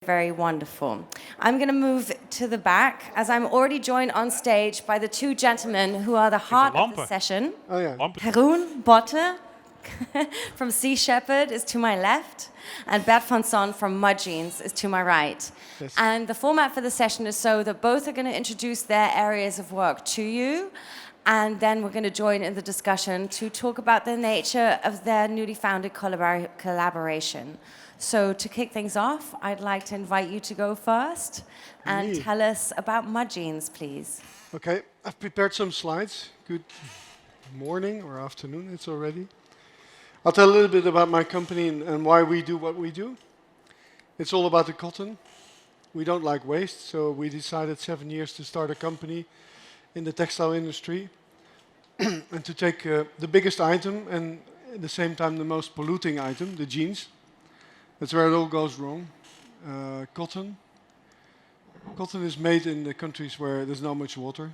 Very wonderful. I'm going to move to the back as I'm already joined on stage by the two gentlemen who are the heart of the session. Oh, yeah. Jeroen from Shephard is to my left, and Bert van Son from Mud Jeans is to my right. Yes. And the format for the session is so that both are going to introduce their areas of work to you, and then we're going to join in the discussion to talk about the nature of their newly founded collaboration. So to kick things off, I'd like to invite you to go first and tell us about Mud Jeans, please. Okay, I've prepared some slides. Good morning or afternoon, it's already. I'll tell a little bit about my company and why we do what we do. It's all about the cotton. We don't like waste, so we decided 7 years to start a company in the textile industry and to take the biggest item and at the same time the most polluting item, the jeans. That's where it all goes wrong. Cotton. Cotton is made in the countries where there's not much water.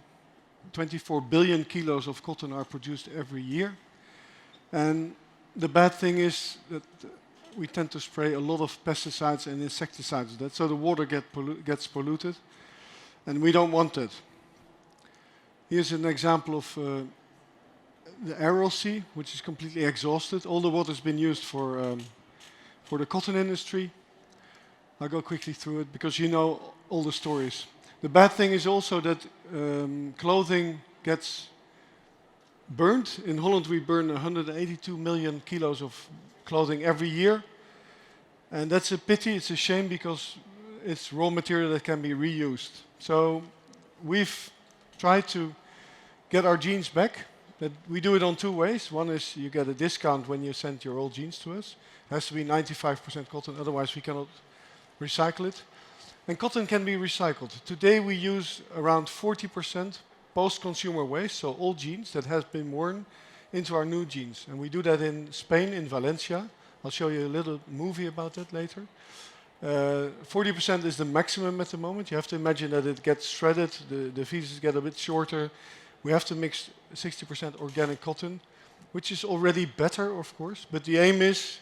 24 billion kilos of cotton are produced every year. And the bad thing is that we tend to spray a lot of pesticides and insecticides, so the water gets polluted. And we don't want that. Here's an example of the Aral Sea, which is completely exhausted. All the water's been used for the cotton industry. I'll go quickly through it because you know all the stories. The bad thing is also that clothing gets burned. In Holland we burn 182 million kilos of clothing every year. And that's a pity, it's a shame because it's raw material that can be reused. So we've tried to get our jeans back. But we do it on two ways. One is you get a discount when you send your old jeans to us. It has to be 95% cotton, otherwise we cannot recycle it. And cotton can be recycled. Today we use around 40% post-consumer waste, so old jeans that has been worn, into our new jeans. And we do that in Spain, in Valencia. I'll show you a little movie about that later. 40% is the maximum at the moment. You have to imagine that it gets shredded, the pieces get a bit shorter. We have to mix 60% organic cotton, which is already better, of course. But the aim is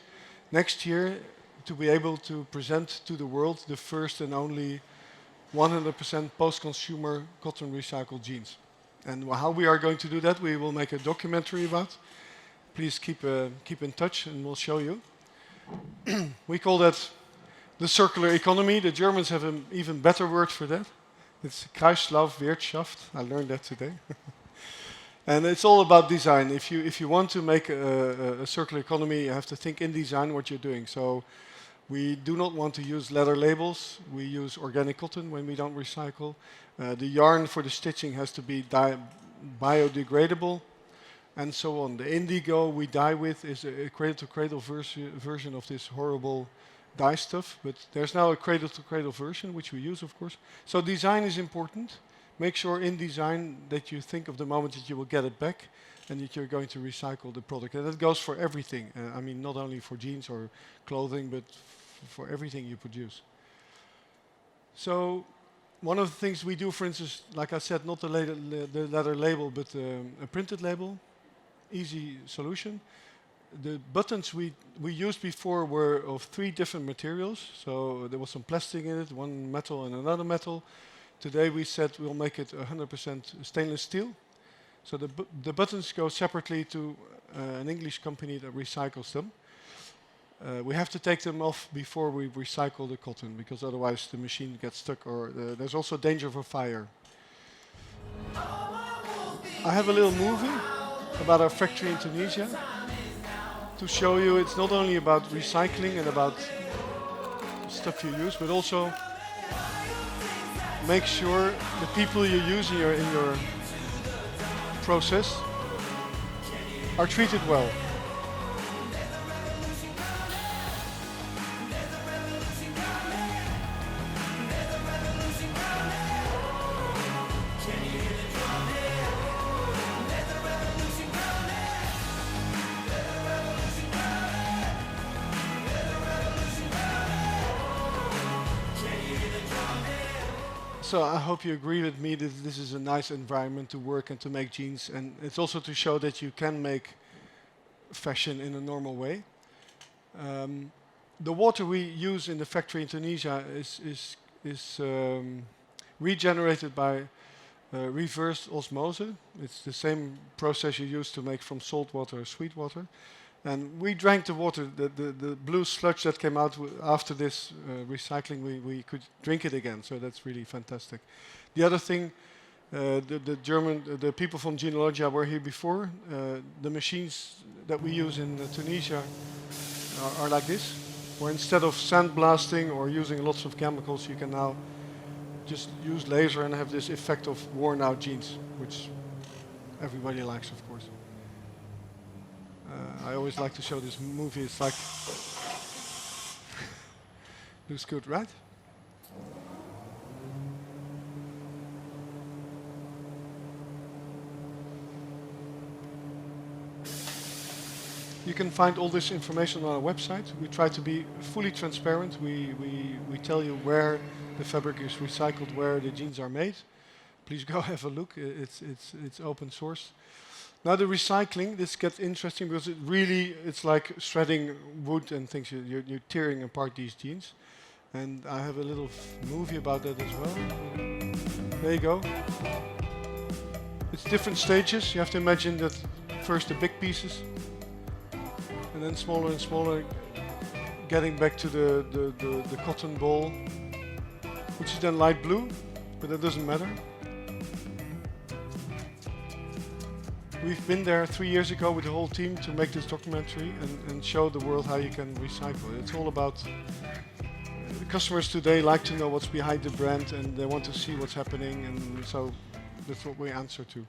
next year to be able to present to the world the first and only 100% post-consumer cotton recycled jeans. And how we are going to do that, we will make a documentary about. Please keep in touch and we'll show you. We call that the circular economy. The Germans have an even better word for that. It's Kreislaufwirtschaft. I learned that today. And it's all about design. If you want to make a circular economy, you have to think in design what you're doing. So we do not want to use leather labels. We use organic cotton when we don't recycle. The yarn for the stitching has to be biodegradable, and so on. The indigo we dye with is a cradle-to-cradle version of this horrible dye stuff, but there's now a cradle-to-cradle version, which we use, of course. So design is important. Make sure in design that you think of the moment that you will get it back and that you're going to recycle the product. And that goes for everything. I mean, not only for jeans or clothing, but for everything you produce. So one of the things we do, for instance, like I said, not the leather label, but a printed label. Easy solution. The buttons we used before were of 3 different materials. So there was some plastic in it, one metal and another metal. Today we said we'll make it 100% stainless steel. So the buttons go separately to an English company that recycles them. We have to take them off before we recycle the cotton, because otherwise the machine gets stuck, or there's also danger for fire. I have a little movie about our factory in Tunisia to show you it's not only about recycling and about stuff you use, but also make sure the people you use in your process are treated well. So I hope you agree with me that this is a nice environment to work and to make jeans, and it's also to show that you can make fashion in a normal way. the water we use in the factory in Tunisia is regenerated by reverse osmosis. It's the same process you use to make from salt water or sweet water. And we drank the water, the blue sludge that came out after this recycling, we could drink it again. So that's really fantastic. The other thing, the people from Genealogia were here before. The machines that we use in Tunisia are like this, where instead of sandblasting or using lots of chemicals, you can now just use laser and have this effect of worn out jeans, which everybody likes, of course. I always like to show this movie. It's like, looks good, right? You can find all this information on our website. We try to be fully transparent. We tell you where the fabric is recycled, where the jeans are made. Please go have a look. It's open source. Now the recycling, this gets interesting because it's like shredding wood and things. You're tearing apart these jeans. And I have a little movie about that as well. There you go. It's different stages. You have to imagine that first the big pieces, and then smaller and smaller, getting back to the cotton ball, which is then light blue, but that doesn't matter. We've been there 3 years ago with the whole team to make this documentary and show the world how you can recycle it. It's all about the customers today like to know what's behind the brand and they want to see what's happening, and so that's what we answer to.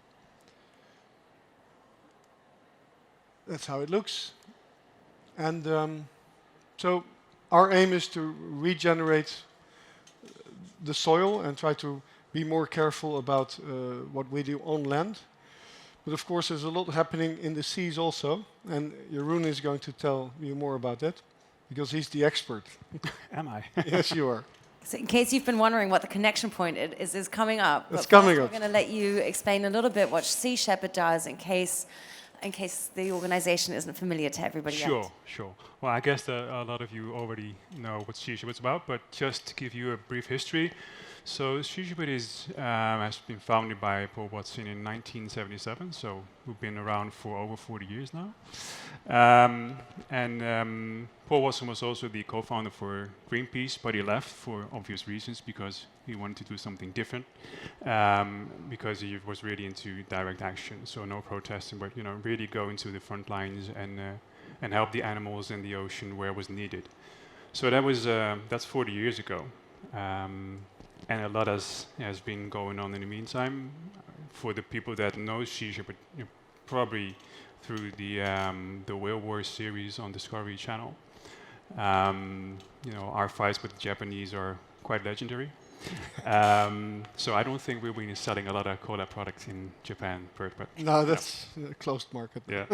That's how it looks. And so our aim is to regenerate the soil and try to be more careful about what we do on land. But of course, there's a lot happening in the seas also, and Jeroen is going to tell you more about that, because he's the expert. Am I? Yes, you are. So in case you've been wondering what the connection point is coming up. It's coming up. We're going to let you explain a little bit what Sea Shepherd does in case the organization isn't familiar to everybody else. Sure. Well, I guess that a lot of you already know what Sea Shepherd's about, but just to give you a brief history. So Sea Shepherd has been founded by Paul Watson in 1977, so we've been around for over 40 years now. Paul Watson was also the co-founder for Greenpeace, but he left for obvious reasons, because he wanted to do something different, because he was really into direct action, so no protesting, but really go into the front lines and help the animals in the ocean where it was needed. So that's 40 years ago. And a lot has been going on in the meantime. For the people that know Sea Shepherd, probably through the Whale Wars series on Discovery Channel. Our fights with the Japanese are quite legendary. So I don't think we'll be selling a lot of cola products in Japan, Bert, but no, that's a closed market. Yeah.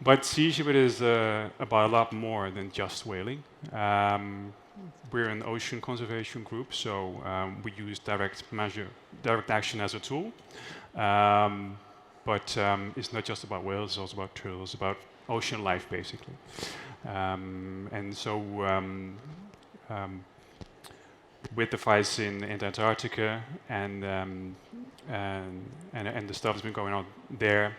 But Sea Shepherd is about a lot more than just whaling. We're an ocean conservation group, so we use direct action as a tool. But it's not just about whales; it's also about turtles, about ocean life, basically. With the fights in Antarctica and the stuff that's been going on there,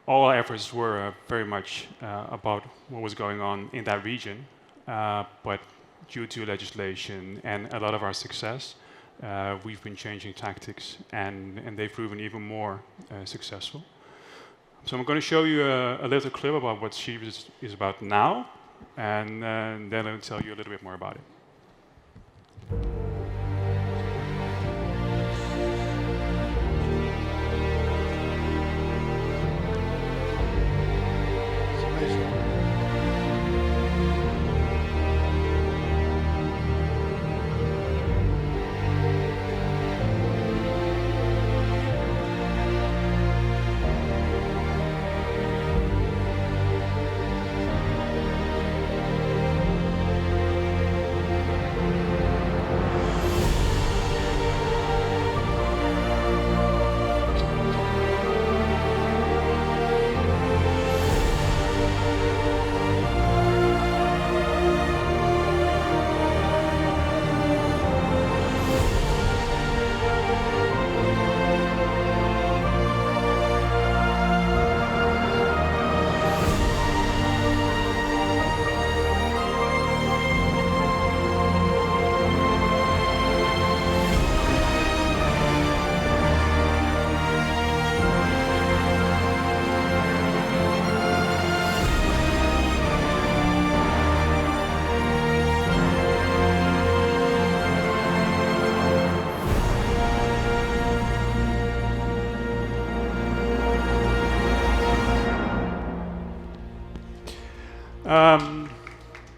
all our efforts were very much about what was going on in that region. But due to legislation and a lot of our success, we've been changing tactics, and they've proven even more successful. So I'm going to show you a little clip about what Shephard is about now, and then I'll tell you a little bit more about it.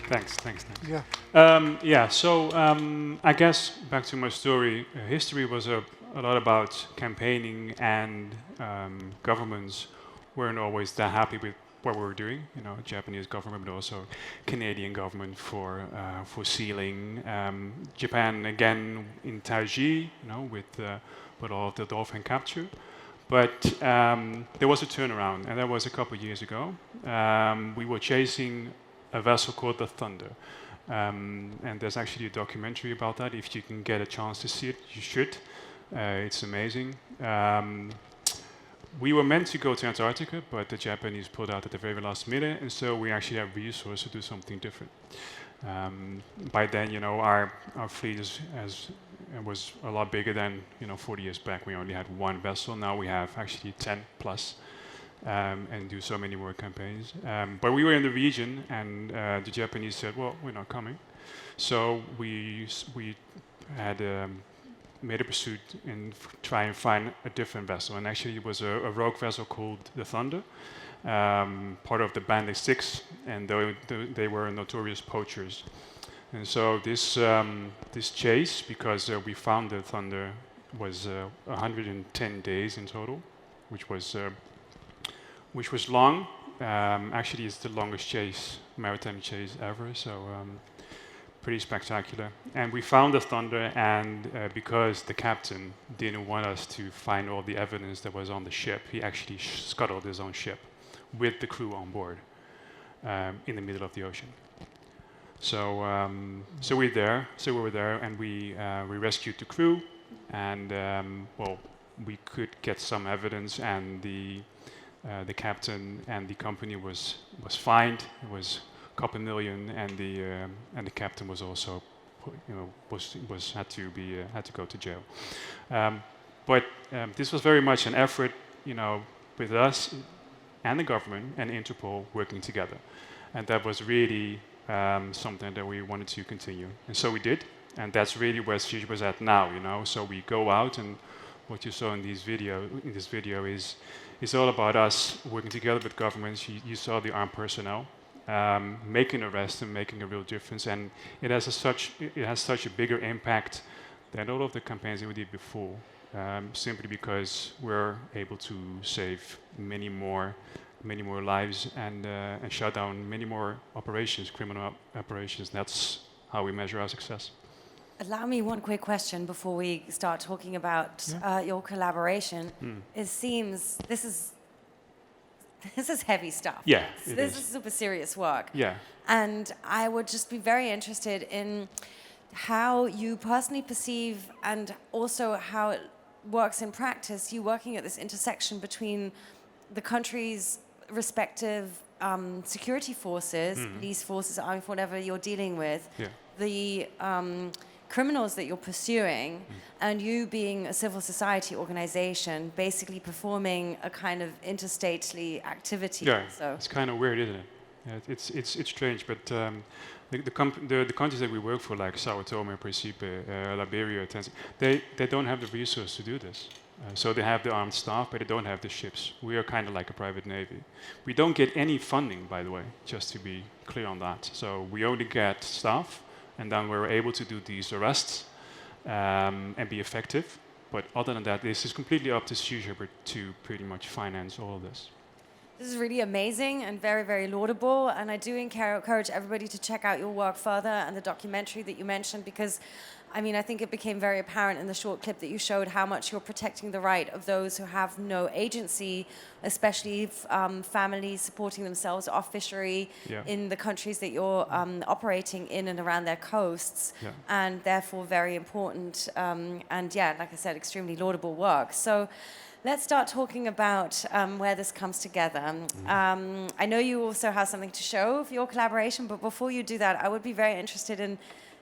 Thanks. Yeah. I guess back to my story, history was a lot about campaigning, and governments weren't always that happy with what we were doing. You know, Japanese government, but also Canadian government for sealing. Japan again in Taiji, you know, with all of the dolphin capture. But there was a turnaround, and that was a couple of years ago. We were chasing a vessel called the Thunder. And there's actually a documentary about that. If you can get a chance to see it, you should. It's amazing. We were meant to go to Antarctica, but the Japanese pulled out at the very last minute, and so we actually have resources to do something different. By then, you know, our fleet was a lot bigger than, you know, 40 years back. We only had one vessel. Now we have actually 10 plus. And do so many more campaigns. But we were in the region, and the Japanese said, well, we're not coming. So we had made a pursuit and try and find a different vessel. And actually it was a rogue vessel called the Thunder, part of the Bandit 6, and they were notorious poachers. And so this chase, because we found the Thunder, was 110 days in total, which was long. Actually, it's the longest maritime chase ever, so pretty spectacular. And we found the Thunder, and because the captain didn't want us to find all the evidence that was on the ship, he actually scuttled his own ship with the crew on board in the middle of the ocean. So we were there, and we rescued the crew, and we could get some evidence, and the captain and the company was fined. It was a couple million, and the captain was also, you know, had to go to jail. But this was very much an effort, you know, with us and the government and Interpol working together, and that was really something that we wanted to continue, and so we did, and that's really where she was at now, you know. So we go out, and what you saw in this video is. It's all about us working together with governments. You saw the armed personnel making arrests and making a real difference, and it has such a bigger impact than all of the campaigns that we did before. Simply because we're able to save many more lives and shut down many more operations, criminal operations. That's how we measure our success. Allow me one quick question before we start talking about your collaboration. It seems this is heavy stuff. Yeah, this is super serious work. Yeah. And I would just be very interested in how you personally perceive, and also how it works in practice, you working at this intersection between the country's respective security forces, police forces, army, whatever you're dealing with, the criminals that you're pursuing, and you being a civil society organization, basically performing a kind of interstately activity. Yeah, so it's kind of weird, isn't it? Yeah, it's strange, but the countries that we work for, like Sao Tome, Principe, Liberia, Tanzania, they don't have the resources to do this. So they have the armed staff, but they don't have the ships. We are kind of like a private navy. We don't get any funding, by the way, just to be clear on that. So we only get staff, and then we're able to do these arrests and be effective. But other than that, this is completely up to Shephard to pretty much finance all of this. This is really amazing and very, very laudable. And I do encourage everybody to check out your work further and the documentary that you mentioned, because I mean, I think it became very apparent in the short clip that you showed how much you're protecting the right of those who have no agency, especially families supporting themselves off fishery in the countries that you're operating in and around their coasts, and therefore very important and, yeah, like I said, extremely laudable work. So let's start talking about where this comes together. I know you also have something to show for your collaboration, but before you do that, I would be very interested in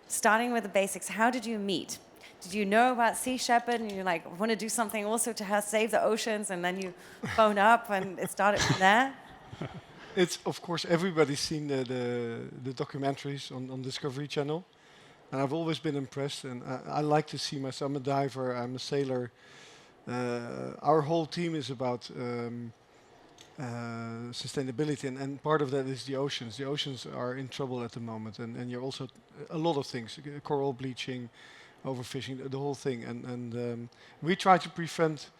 starting with the basics. How did you meet? Did you know about Sea Shepherd and you're like, I want to do something also to help save the oceans, and then you phone up and it started from there? It's, of course, everybody's seen the documentaries on Discovery Channel, and I've always been impressed, and I like to see myself. I'm a diver, I'm a sailor. Our whole team is about sustainability, and part of that is the oceans. The oceans are in trouble at the moment, and you're also a lot of things, coral bleaching, overfishing, the whole thing, and we try to prevent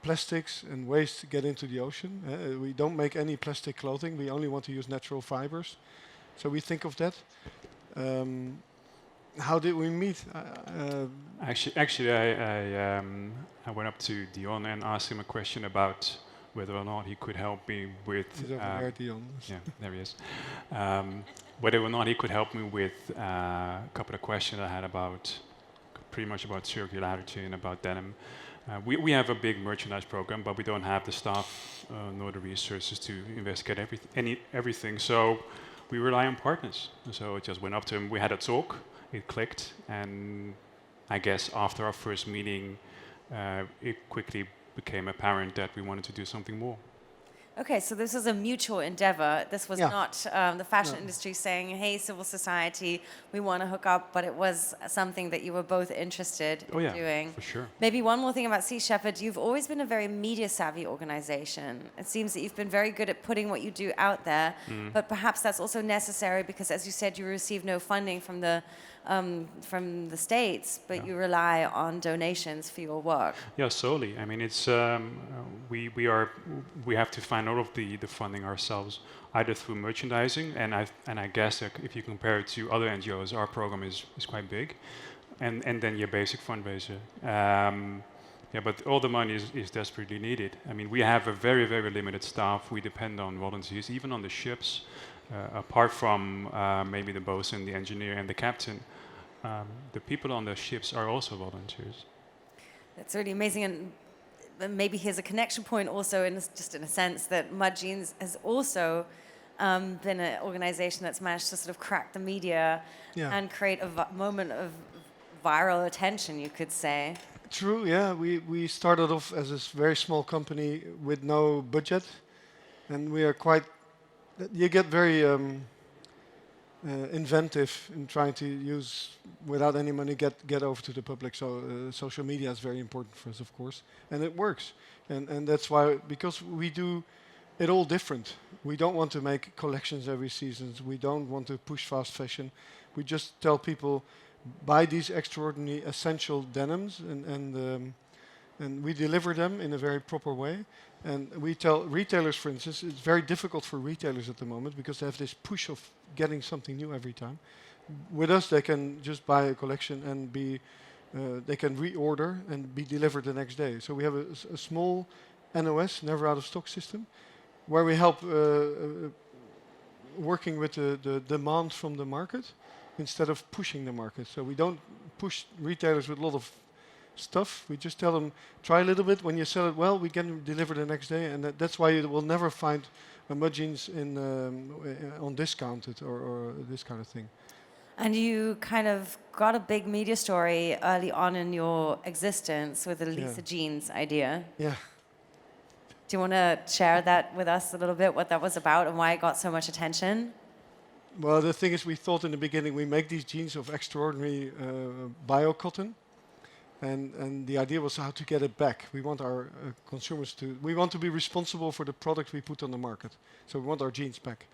plastics and waste get into the ocean. We don't make any plastic clothing. We only want to use natural fibers. So we think of that. How did we meet? Actually, I went up to Dion and asked him a question about whether or not he could help me with. He's over there, Dion. Yeah, there he is. Whether or not he could help me with a couple of questions I had about, pretty much about circularity and about denim. We have a big merchandise program, but we don't have the staff nor the resources to investigate everything. So we rely on partners. So I just went up to him. We had a talk. It clicked, and I guess after our first meeting, it quickly became apparent that we wanted to do something more. Okay, so this was a mutual endeavor. This was not the fashion industry saying, hey, civil society, we want to hook up, but it was something that you were both interested in doing. For sure. Maybe one more thing about Sea Shepherd, you've always been a very media-savvy organization. It seems that you've been very good at putting what you do out there, but perhaps that's also necessary because, as you said, you receive no funding from the States, but you rely on donations for your work. Yeah, solely. I mean, it's we have to find all of the funding ourselves, either through merchandising, and I guess that if you compare it to other NGOs, our program is quite big, and then your basic fundraiser. Yeah, but all the money is desperately needed. I mean, we have a very, very limited staff. We depend on volunteers, even on the ships. Apart from maybe the bosun, the engineer, and the captain, the people on the ships are also volunteers. That's really amazing, and maybe here's a connection point also, just in a sense that Mud Jeans has also been an organization that's managed to sort of crack the media and create a moment of viral attention, you could say. True, yeah. We started off as a very small company with no budget, and we are quite. You get very inventive in trying to use, without any money, get over to the public. So social media is very important for us, of course, and it works. And that's why, because we do it all different. We don't want to make collections every season. We don't want to push fast fashion. We just tell people, buy these extraordinary essential denims, and we deliver them in a very proper way. And we tell retailers, for instance, it's very difficult for retailers at the moment because they have this push of getting something new every time. With us, they can just buy a collection and they can reorder and be delivered the next day. So we have a small NOS, never out of stock system, where we help working with the demand from the market instead of pushing the market. So we don't push retailers with a lot of stuff. We just tell them, try a little bit. When you sell it well, we can deliver the next day, and that's why you will never find a Mud Jeans on discounted or this kind of thing. And you kind of got a big media story early on in your existence with the Lisa Jeans idea. Yeah. Do you want to share that with us a little bit, what that was about and why it got so much attention? Well, the thing is, we thought in the beginning we make these jeans of extraordinary bio-cotton. And the idea was how to get it back. We want our consumers we want to be responsible for the product we put on the market. So we want our jeans back.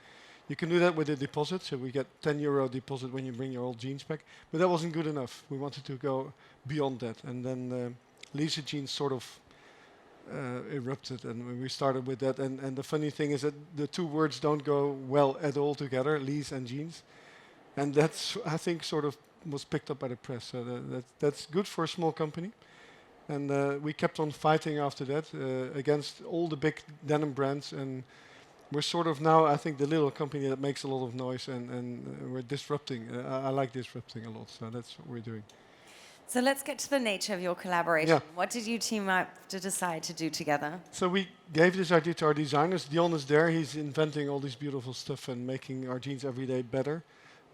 You can do that with a deposit. So we get €10 deposit when you bring your old jeans back. But that wasn't good enough. We wanted to go beyond that. And then Lisa Jeans sort of erupted, and we started with that. And the funny thing is that the two words don't go well at all together, Lise and jeans. And that's, I think, sort of was picked up by the press. So that's good for a small company. And we kept on fighting after that against all the big denim brands. And we're sort of now, I think, the little company that makes a lot of noise, and we're disrupting. I like disrupting a lot, so that's what we're doing. So let's get to the nature of your collaboration. What did you team up to decide to do together? So we gave this idea to our designers. Dion is there. He's inventing all this beautiful stuff and making our jeans every day better.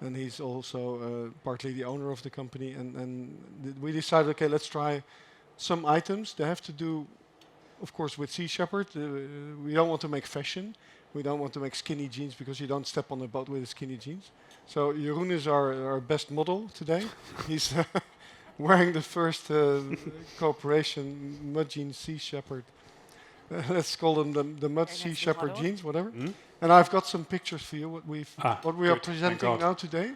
And he's also partly the owner of the company. And we decided, okay, let's try some items. They have to do, of course, with Sea Shepherd. We don't want to make fashion. We don't want to make skinny jeans because you don't step on the boat with the skinny jeans. So Jeroen is our best model today. He's wearing the first cooperation Mud Jeans Sea Shepherd let's call them the Mud Very Sea nicely Shepherd modeled. jeans, whatever. Hmm? And I've got some pictures for you. What we are Good, thank presenting God. now today,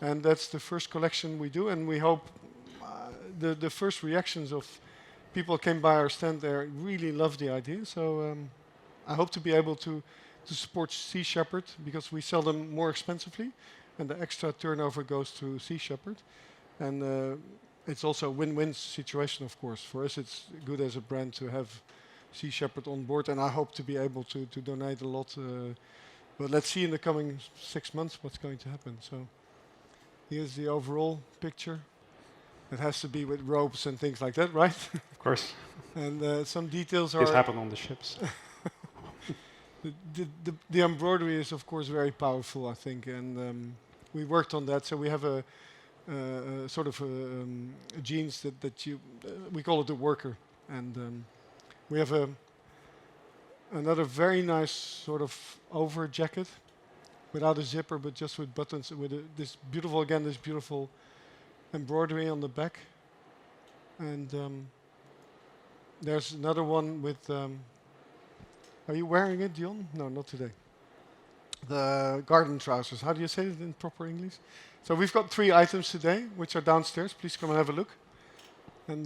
and that's the first collection we do. And we hope the first reactions of people came by our stand there really love the idea. So I hope to be able to support Sea Shepherd because we sell them more expensively, and the extra turnover goes to Sea Shepherd. And it's also a win-win situation, of course. For us, it's good as a brand to have Sea Shepherd on board, and I hope to be able to donate a lot. But let's see in the coming 6 months what's going to happen. So here's the overall picture. It has to be with ropes and things like that, right? Of course, And some details this are... happened on the ships. The embroidery is, of course, very powerful, I think, and we worked on that. So we have a sort of jeans that you... we call it the worker. And we have another very nice sort of over jacket without a zipper, but just with buttons, with this beautiful embroidery on the back. And there's another one with... are you wearing it, Dion? No, not today. The garden trousers. How do you say it in proper English? So we've got 3 items today, which are downstairs. Please come and have a look. And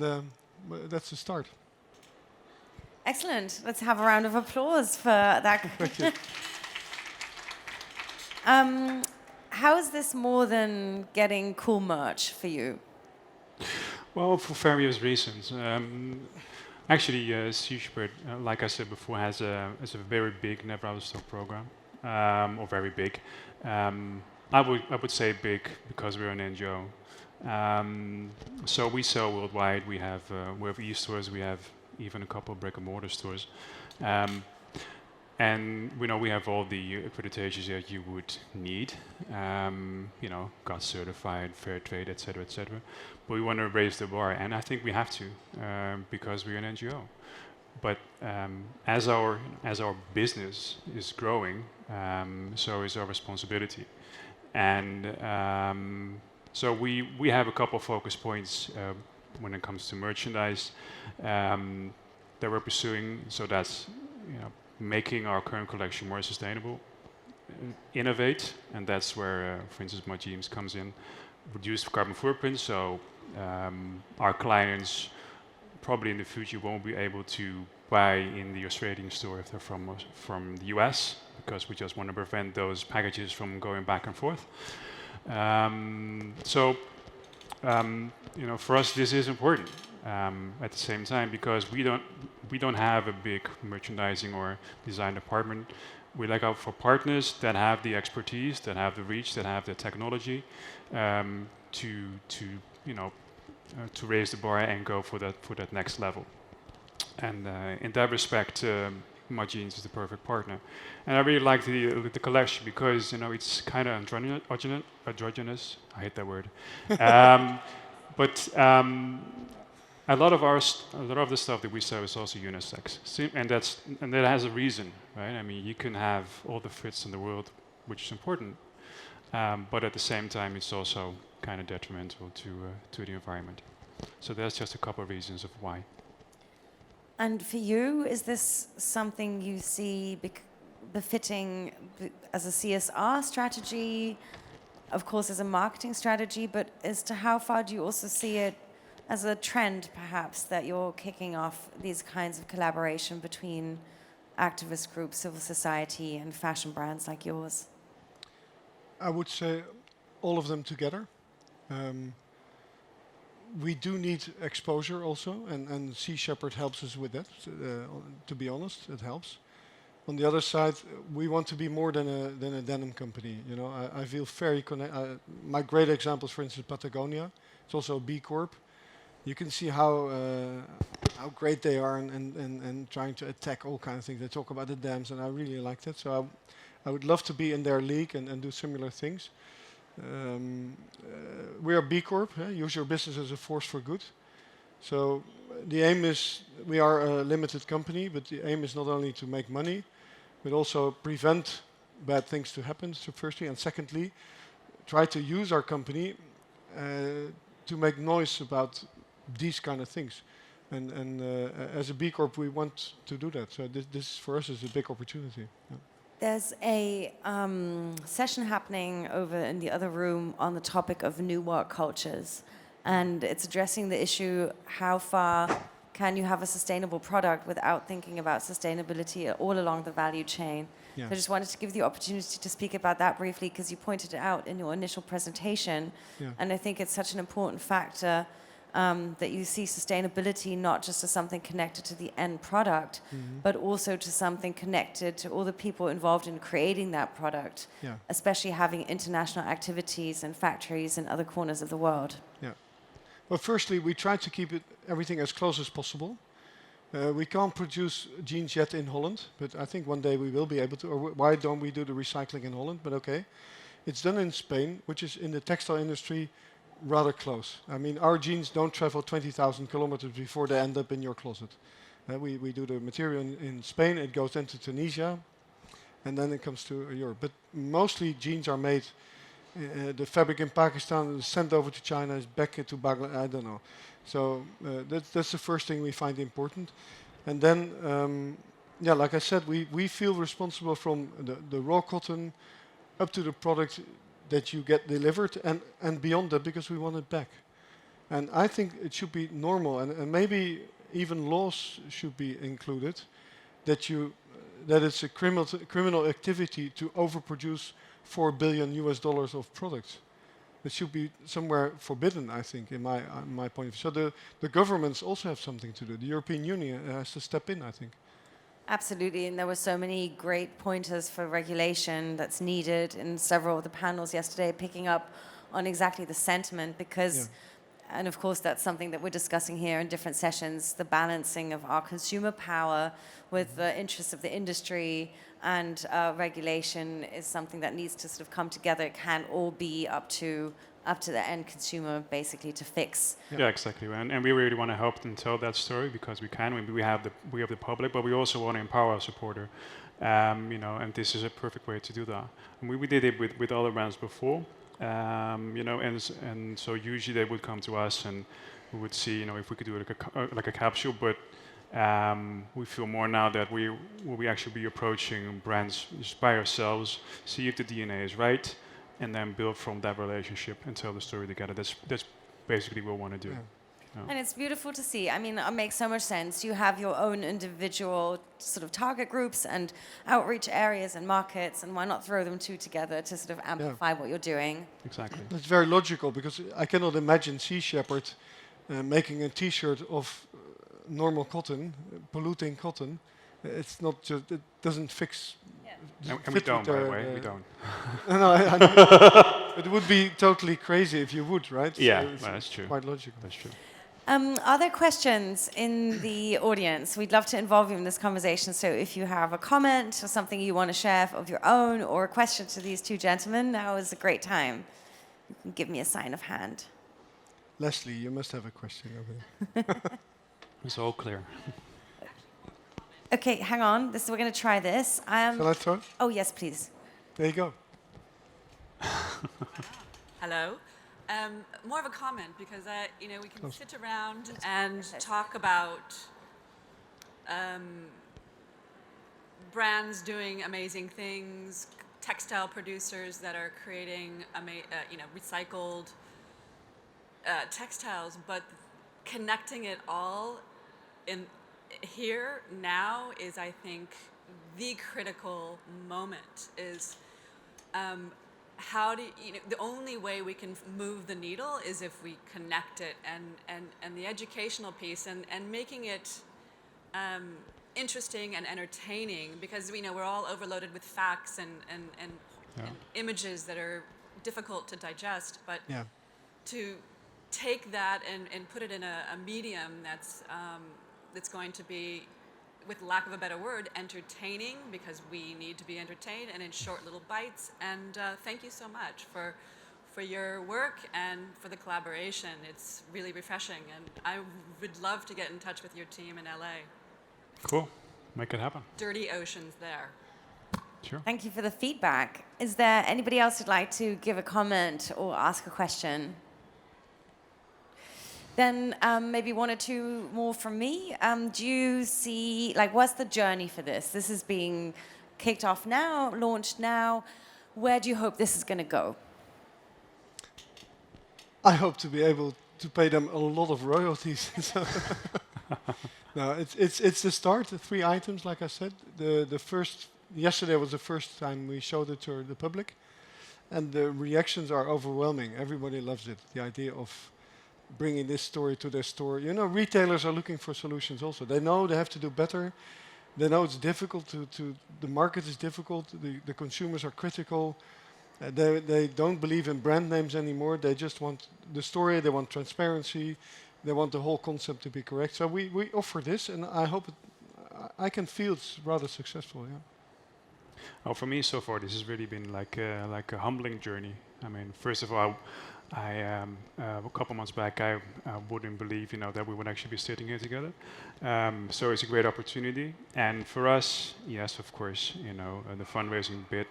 that's the start. Excellent. Let's have a round of applause for that. Thank you. How is this more than getting cool merch for you? Well, for various reasons. Actually, Shephard, like I said before, has a very big never out of stock program, or very big. I would say big because we're an NGO. So we sell worldwide. We have e-stores. We have even a couple of brick and mortar stores. And we have all the accreditations that you would need, GOTS certified, fair trade, etc., etc. But we want to raise the bar, and I think we have to because we're an NGO. But as our business is growing, so is our responsibility, and so we have a couple of focus points when it comes to merchandise that we're pursuing. So that's making our current collection more sustainable, innovate, and that's where, for instance, my jeans comes in. Reduce carbon footprint, so our clients probably in the future won't be able to buy in the Australian store if they're from the US, because we just want to prevent those packages from going back and forth. For us this is important. At the same time, because we don't have a big merchandising or design department. We look out for partners that have the expertise, that have the reach, that have the technology to raise the bar and go for that next level. And in that respect, my jeans is the perfect partner. And I really like the collection because it's kind of androgynous. I hate that word. But a lot of the stuff that we sell is also unisex, and that has a reason, right? I mean, you can have all the fits in the world, which is important, but at the same time, it's also kind of detrimental to the environment. So there's just a couple of reasons of why. And for you, is this something you see befitting as a CSR strategy, of course, as a marketing strategy, but as to how far do you also see it as a trend, perhaps, that you're kicking off these kinds of collaboration between activist groups, civil society, and fashion brands like yours? I would say all of them together. We do need exposure also, and Sea Shepherd helps us with that. To be honest, it helps. On the other side, we want to be more than a denim company. I feel very connected. My great example is, for instance, Patagonia. It's also a B Corp. You can see how great they are and trying to attack all kinds of things. They talk about the dams, and I really like that. So I would love to be in their league and do similar things. We are B Corp, use your business as a force for good. So the aim is, we are a limited company, but the aim is not only to make money, but also prevent bad things to happen, so firstly. And secondly, try to use our company to make noise about these kind of things. And as a B Corp, we want to do that. So this for us is a big opportunity. Yeah. There's a session happening over in the other room on the topic of new work cultures. And it's addressing the issue, how far can you have a sustainable product without thinking about sustainability all along the value chain? Yeah. So I just wanted to give you the opportunity to speak about that briefly, because you pointed it out in your initial presentation. Yeah. And I think it's such an important factor that you see sustainability not just as something connected to the end product, but also to something connected to all the people involved in creating that product, Yeah. especially having international activities and factories in other corners of the world. Yeah. Well, firstly, we try to keep everything as close as possible. We can't produce jeans yet in Holland, but I think one day we will be able to. Or why don't we do the recycling in Holland? But okay. It's done in Spain, which is in the textile industry rather close. I mean, our jeans don't travel 20,000 kilometers before they end up in your closet. We do the material in Spain, it goes into Tunisia, and then it comes to Europe. But mostly jeans are made, the fabric in Pakistan is sent over to China, is back into Bangladesh, I don't know. So that's the first thing we find important. And then, yeah, like I said, we feel responsible from the raw cotton up to the product that you get delivered and beyond that, because we want it back. And I think it should be normal, and maybe even laws should be included, that it's a criminal activity to overproduce $4 billion of products. It should be somewhere forbidden, I think, in my point of view. So the governments also have something to do. The European Union has to step in, I think. Absolutely, and there were so many great pointers for regulation that's needed in several of the panels yesterday, picking up on exactly the sentiment, because, and of course that's something that we're discussing here in different sessions, the balancing of our consumer power with the interests of the industry and regulation is something that needs to sort of come together. It can't all be up to the end consumer, basically, to fix. Yeah, exactly. And we really want to help them tell that story, because we can. We have the public, but we also want to empower our supporter. You know, and this is a perfect way to do that. And we did it with other brands before. You know, and so usually they would come to us and we would see, you know, if we could do like a capsule. But we feel more now that we will actually be approaching brands just by ourselves, see if the DNA is right, and then build from that relationship and tell the story together. That's basically what we want to do. Yeah. Yeah. And it's beautiful to see. I mean, it makes so much sense. You have your own individual sort of target groups and outreach areas and markets, and why not throw them two together to sort of amplify what you're doing? Exactly. It's very logical, because I cannot imagine Sea Shepherd making a T-shirt of normal cotton, polluting cotton. It's not just, it doesn't fix. And we don't, by the way, we don't. No, I know. It would be totally crazy if you would, right? Yeah, So it's that's true. quite logical. That's true. Are there questions in the audience? We'd love to involve you in this conversation. So if you have a comment or something you want to share of your own, or a question to these two gentlemen, now is a great time. You can give me a sign of hand. Leslie, you must have a question over there. It's all clear. Okay, hang on. We're going to try this. Shall I throw? Oh, yes, please. There you go. Hello. More of a comment, because you know, we can sit around and talk about brands doing amazing things, textile producers that are creating you know, recycled textiles, but connecting it all in here now is, I think, the critical moment. Is how do you know, the only way we can move the needle is if we connect it, and the educational piece, and making it interesting and entertaining, because we know we're all overloaded with facts and images that are difficult to digest, but to take that and put it in a medium that's going to be, with lack of a better word, entertaining, because we need to be entertained, and in short little bites. And thank you so much for your work and for the collaboration. It's really refreshing, and I would love to get in touch with your team in LA. Cool. Make it happen. Dirty oceans there. Sure. Thank you for the feedback. Is there anybody else who'd like to give a comment or ask a question? Then maybe one or two more from me. Do you see, like, what's the journey for this? This is being kicked off now, launched now. Where do you hope this is going to go? I hope to be able to pay them a lot of royalties. No, it's the start. The 3 items, like I said. The first yesterday was the first time we showed it to the public, and the reactions are overwhelming. Everybody loves it. The idea of bringing this story to their store. You know, retailers are looking for solutions also. They know they have to do better. They know it's difficult the market is difficult. The consumers are critical. They don't believe in brand names anymore. They just want the story. They want transparency. They want the whole concept to be correct. So we offer this, and I hope I can feel it's rather successful. Yeah. Oh, for me so far, this has really been like a humbling journey. I mean, first of all, a couple months back, I wouldn't believe, that we would actually be sitting here together. So it's a great opportunity, and for us, yes, of course, the fundraising bit,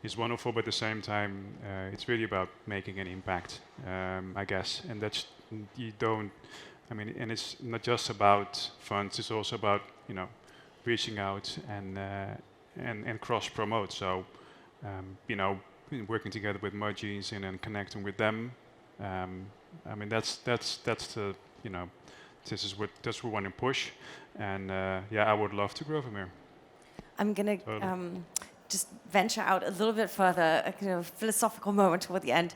is wonderful, but at the same time, it's really about making an impact, I guess, and that's and it's not just about funds; it's also about reaching out and cross promote. So, working together with Mud Jeans and then connecting with them. That's the that's what we want to push, and I would love to grow from here. I'm gonna just venture out a little bit further, a kind of philosophical moment toward the end.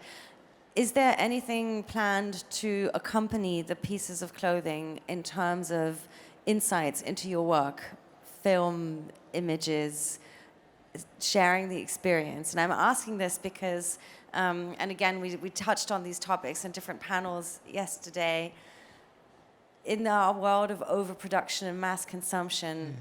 Is there anything planned to accompany the pieces of clothing in terms of insights into your work, film, images, sharing the experience? And I'm asking this because, and again, we touched on these topics in different panels yesterday. In our world of overproduction and mass consumption,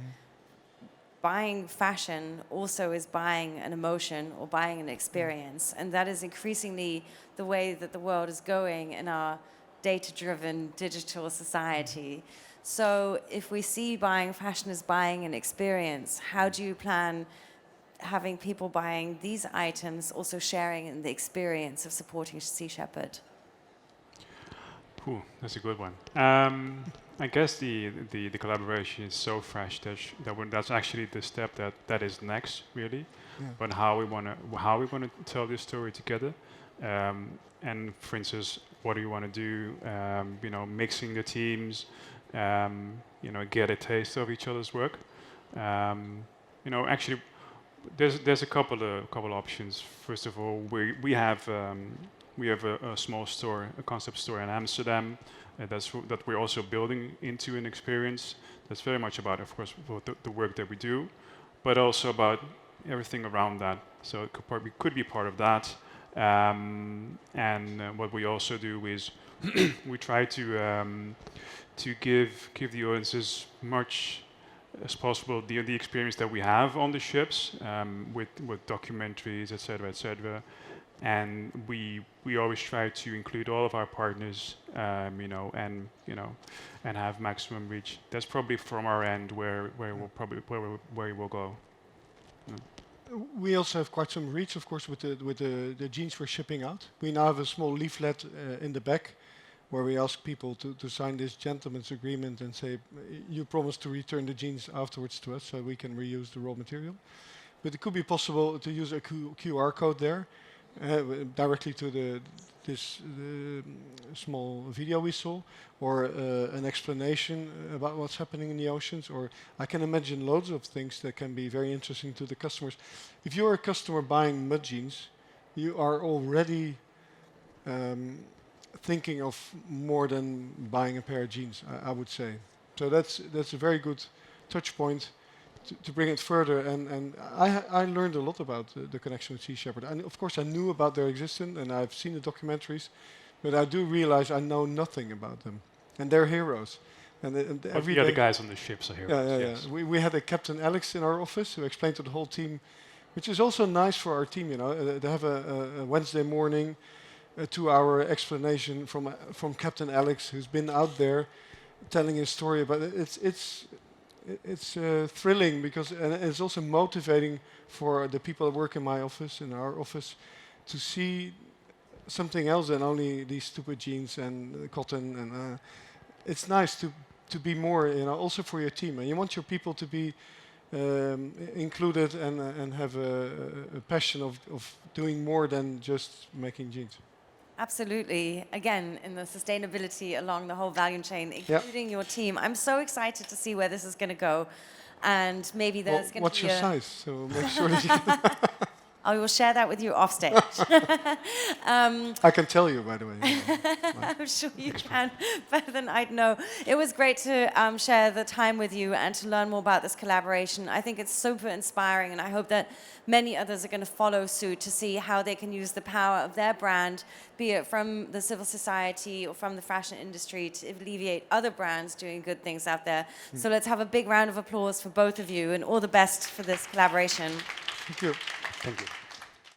buying fashion also is buying an emotion or buying an experience. And that is increasingly the way that the world is going in our data-driven digital society. So if we see buying fashion as buying an experience, how do you plan having people buying these items also sharing in the experience of supporting Sea Shepherd? Ooh, that's a good one. I guess the collaboration is so fresh that's actually the step that is next, really. Yeah. But how we wanna tell this story together, and for instance, what do you want to do? Mixing the teams, get a taste of each other's work. Actually, there's a couple options. First of all, we have a small store, a concept store in Amsterdam, that we're also building into an experience that's very much about, of course, the work that we do, but also about everything around that. So it could be part of that. And what we also do is we try to give the audience as much as possible the experience that we have on the ships, with documentaries, etc. And we always try to include all of our partners, and have maximum reach. That's probably from our end where we will go. We also have quite some reach, of course, with the jeans we're shipping out. We now have a small leaflet in the back where we ask people to sign this gentleman's agreement and say, you promise to return the jeans afterwards to us so we can reuse the raw material. But it could be possible to use a QR code there, directly to the small video we saw, or an explanation about what's happening in the oceans, or I can imagine loads of things that can be very interesting to the customers. If you're a customer buying Mud Jeans, you are already thinking of more than buying a pair of jeans, I would say. So that's a very good touch point to bring it further, and I learned a lot about the connection with Sea Shepherd. And of course I knew about their existence and I've seen the documentaries, but I do realize I know nothing about them. And they're heroes. And every day, the guys on the ships are heroes. Yes. We had a Captain Alex in our office who explained to the whole team, which is also nice for our team, they have a Wednesday morning, a 2-hour explanation from Captain Alex, who's been out there telling his story about it. It's thrilling because, and it's also motivating for the people that work in my office, in our office, to see something else than only these stupid jeans and cotton. And it's nice to be more, also for your team. And you want your people to be included and have a passion of doing more than just making jeans. Absolutely. Again, in the sustainability along the whole value chain, including your team. I'm so excited to see where this is going to go. And maybe there's going to be what's your size? So make sure that you I will share that with you off stage. I can tell you, by the way. I'm sure you can, better than I'd know. It was great to share the time with you and to learn more about this collaboration. I think it's super inspiring, and I hope that many others are going to follow suit to see how they can use the power of their brand, be it from the civil society or from the fashion industry, to alleviate other brands doing good things out there. So let's have a big round of applause for both of you, and all the best for this collaboration. Thank you. Thank you.